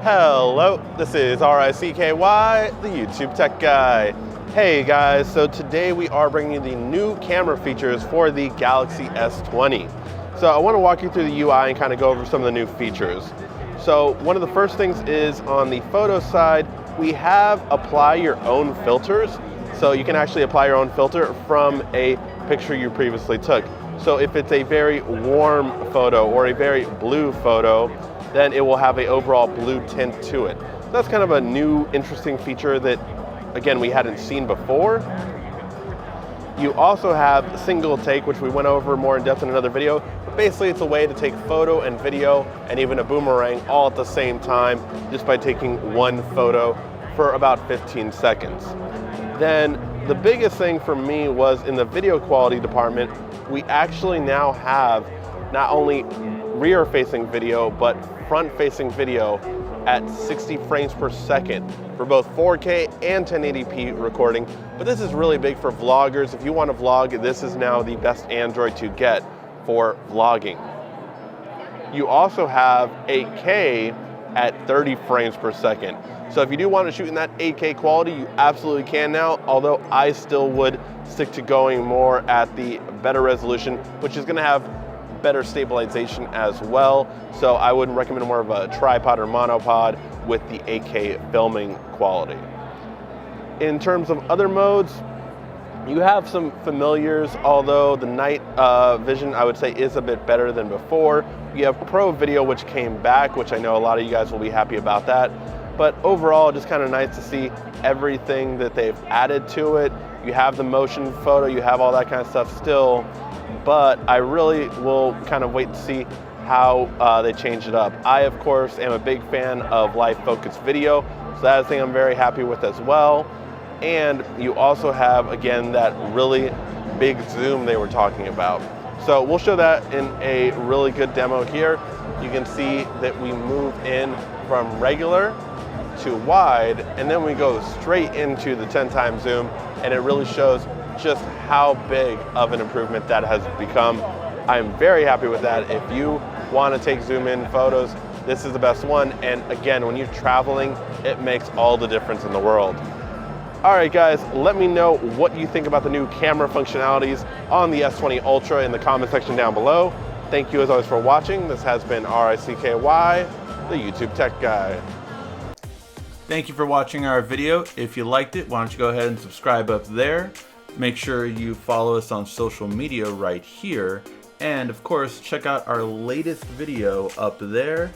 Hello, this is RICKY, the YouTube Tech Guy. Hey guys, so today we are bringing you the new camera features for the Galaxy S20. So I want to walk you through the UI and kind of go over some of the new features. So one of the first things is on the photo side, we have apply your own filters. So you can actually apply your own filter from a picture you previously took. So if it's a very warm photo or a very blue photo, then it will have an overall blue tint to it. So that's kind of a new, interesting feature that, again, we hadn't seen before. You also have single take, which we went over more in depth in another video. But basically, it's a way to take photo and video and even a boomerang all at the same time, just by taking one photo for about 15 seconds. Then the biggest thing for me was in the video quality department, we actually now have not only rear-facing video, but front-facing video at 60 frames per second for both 4K and 1080p recording. But this is really big for vloggers. If you want to vlog, this is now the best Android to get for vlogging. You also have 8K at 30 frames per second. So if you do want to shoot in that 8K quality, you absolutely can now, although I still would stick to going more at the better resolution, which is going to have better stabilization as well. So I would recommend more of a tripod or monopod with the 8K filming quality. In terms of other modes, you have some familiars, although the night vision I would say is a bit better than before. You have Pro Video, which came back, which I know a lot of you guys will be happy about that. But overall, just kind of nice to see everything that they've added to it. You have the motion photo, you have all that kind of stuff still, but I really will kind of wait to see how they change it up. I, of course, am a big fan of live focus video, so that's a thing I'm very happy with as well. And you also have, again, that really big zoom they were talking about. So we'll show that in a really good demo here. You can see that we move in from regular to wide, and then we go straight into the 10 times zoom, and it really shows just how big of an improvement that has become. I'm very happy with that. If you want to take zoom in photos, this is the best one. And again, when you're traveling, it makes all the difference in the world. All right, guys, let me know what you think about the new camera functionalities on the S20 Ultra in the comment section down below. Thank you as always for watching. This has been RICKY, the YouTube Tech Guy. Thank you for watching our video. If you liked it, why don't you go ahead and subscribe up there. Make sure you follow us on social media right here. And of course, check out our latest video up there.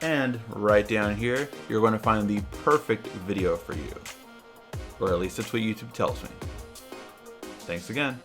And right down here, you're going to find the perfect video for you. Or at least that's what YouTube tells me. Thanks again.